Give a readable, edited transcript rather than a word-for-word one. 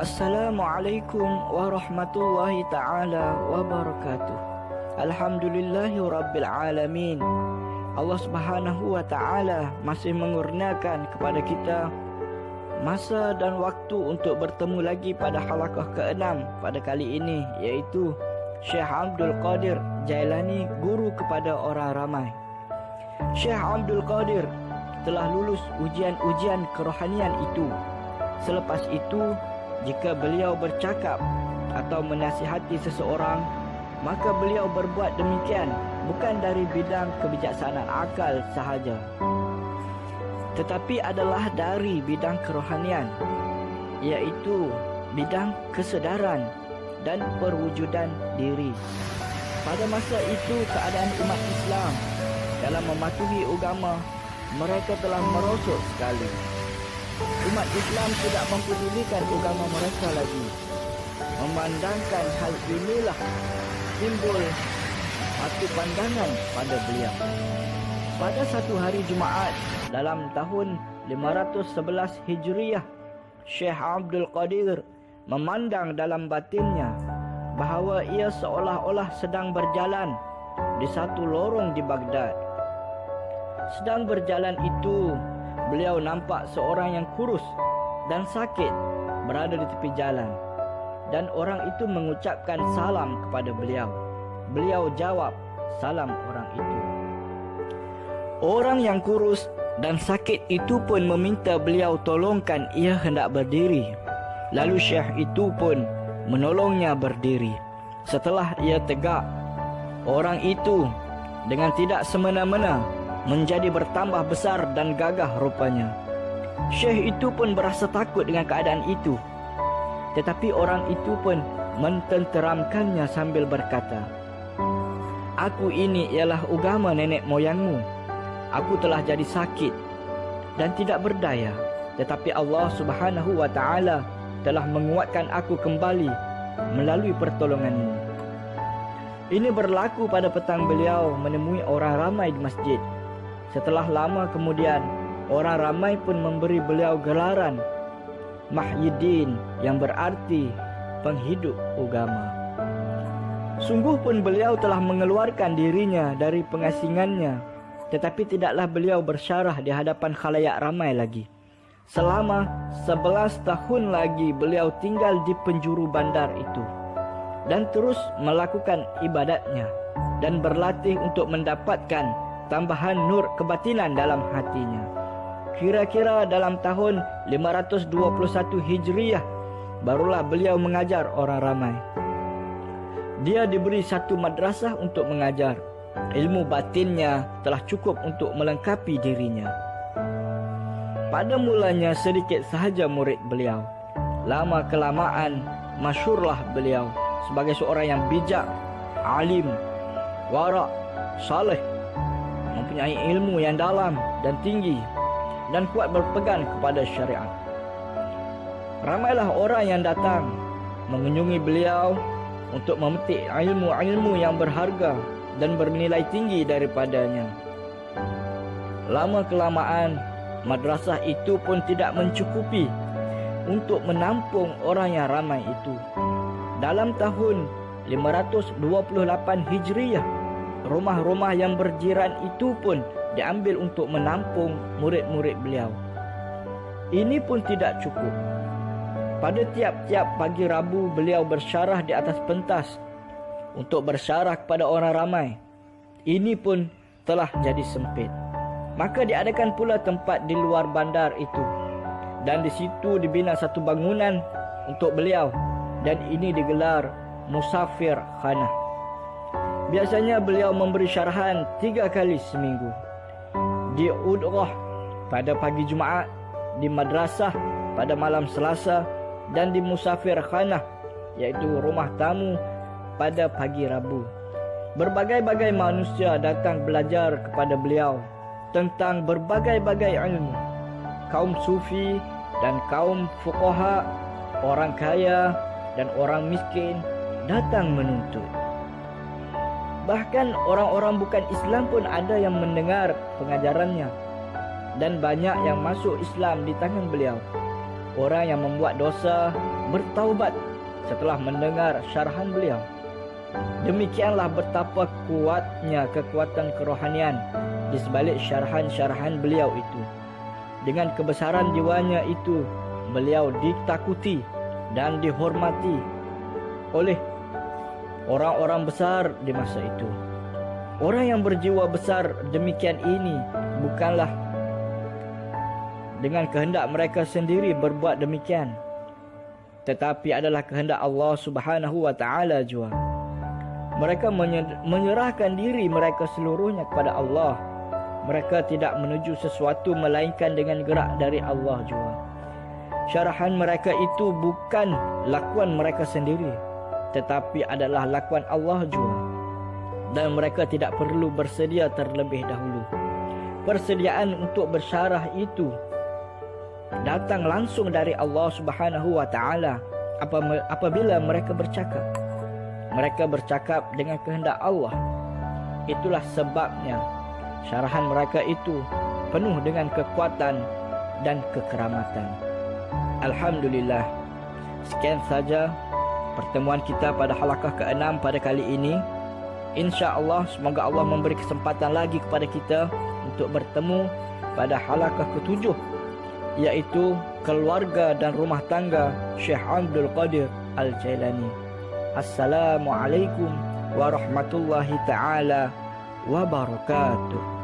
Assalamualaikum warahmatullahi ta'ala wabarakatuh. Alhamdulillahi rabbil alamin. Allah subhanahu wa ta'ala masih mengurniakan kepada kita masa dan waktu untuk bertemu lagi pada halaqah ke-6 pada kali ini, iaitu Syekh Abdul Qadir Jailani, guru kepada orang ramai. Syekh Abdul Qadir telah lulus ujian-ujian kerohanian itu. Selepas itu, jika beliau bercakap atau menasihati seseorang, maka beliau berbuat demikian bukan dari bidang kebijaksanaan akal sahaja, tetapi adalah dari bidang kerohanian, iaitu bidang kesedaran dan perwujudan diri. Pada masa itu, keadaan umat Islam dalam mematuhi agama mereka telah merosot sekali. Umat Islam tidak mempedulikan agama mereka lagi. Memandangkan hal inilah timbul satu pandangan pada beliau. Pada satu hari Jumaat dalam tahun 511 Hijriah, Syekh Abdul Qadir memandang dalam batinnya bahawa ia seolah-olah sedang berjalan di satu lorong di Baghdad. Sedang berjalan itu, beliau nampak seorang yang kurus dan sakit berada di tepi jalan, dan orang itu mengucapkan salam kepada beliau. Beliau jawab salam orang itu. Orang yang kurus dan sakit itu pun meminta beliau tolongkan ia hendak berdiri. Lalu syekh itu pun menolongnya berdiri. Setelah ia tegak, orang itu dengan tidak semena-mena menjadi bertambah besar dan gagah rupanya. Syekh itu pun berasa takut dengan keadaan itu, tetapi orang itu pun mententeramkannya sambil berkata, "Aku ini ialah agama nenek moyangmu. Aku telah jadi sakit dan tidak berdaya, tetapi Allah subhanahu wa ta'ala telah menguatkan aku kembali melalui pertolonganmu." Ini berlaku pada petang beliau menemui orang ramai di masjid. Setelah lama kemudian, orang ramai pun memberi beliau gelaran Mahyiddin, yang berarti penghidup agama. Sungguh pun beliau telah mengeluarkan dirinya dari pengasingannya, tetapi tidaklah beliau bersyarah di hadapan khalayak ramai lagi. Selama 11 tahun lagi beliau tinggal di penjuru bandar itu dan terus melakukan ibadatnya dan berlatih untuk mendapatkan tambahan nur kebatinan dalam hatinya. Kira-kira dalam tahun 521 Hijriah barulah beliau mengajar orang ramai. Dia diberi satu madrasah untuk mengajar. Ilmu batinnya telah cukup untuk melengkapi dirinya. Pada mulanya sedikit sahaja murid beliau. Lama kelamaan masyhurlah beliau sebagai seorang yang bijak, alim, wara', saleh, mempunyai ilmu yang dalam dan tinggi, dan kuat berpegang kepada syariat. Ramailah orang yang datang mengunjungi beliau untuk memetik ilmu-ilmu yang berharga dan bernilai tinggi daripadanya. Lama kelamaan, madrasah itu pun tidak mencukupi untuk menampung orang yang ramai itu. Dalam tahun 528 Hijriah, rumah-rumah yang berjiran itu pun diambil untuk menampung murid-murid beliau. Ini pun tidak cukup. Pada tiap-tiap pagi Rabu, beliau bersyarah di atas pentas untuk bersyarah kepada orang ramai. Ini pun telah jadi sempit. Maka diadakan pula tempat di luar bandar itu, dan di situ dibina satu bangunan untuk beliau, dan ini digelar Musafir Khanah. Biasanya beliau memberi syarahan 3 kali seminggu. Di Udghah pada pagi Jumaat, di madrasah pada malam Selasa, dan di Musafir Khanah, iaitu rumah tamu, pada pagi Rabu. Berbagai-bagai manusia datang belajar kepada beliau tentang berbagai-bagai ilmu. Kaum sufi dan kaum fuqaha, orang kaya dan orang miskin datang menuntut. Bahkan orang-orang bukan Islam pun ada yang mendengar pengajarannya, dan banyak yang masuk Islam di tangan beliau. Orang yang membuat dosa bertaubat setelah mendengar syarahan beliau. Demikianlah betapa kuatnya kekuatan kerohanian di sebalik syarahan-syarahan beliau itu. Dengan kebesaran jiwanya itu, beliau ditakuti dan dihormati oleh orang-orang besar di masa itu. Orang yang berjiwa besar demikian ini bukanlah dengan kehendak mereka sendiri berbuat demikian, tetapi adalah kehendak Allah Subhanahu wa taala jua. Mereka menyerahkan diri mereka seluruhnya kepada Allah. Mereka tidak menuju sesuatu melainkan dengan gerak dari Allah jua. Syarahan mereka itu bukan lakuan mereka sendiri, tetapi adalah lakuan Allah jua. Dan mereka tidak perlu bersedia terlebih dahulu. Persediaan untuk bersyarah itu datang langsung dari Allah Subhanahu wa taala apabila mereka bercakap. Mereka bercakap dengan kehendak Allah. Itulah sebabnya syarahan mereka itu penuh dengan kekuatan dan kekeramatan. Alhamdulillah. Sekian saja pertemuan kita pada halaqah ke-6 pada kali ini. InsyaAllah semoga Allah memberi kesempatan lagi kepada kita untuk bertemu pada halaqah ke-7, iaitu keluarga dan rumah tangga Syekh Abdul Qadir Al-Jailani. Assalamualaikum warahmatullahi taala wabarakatuh.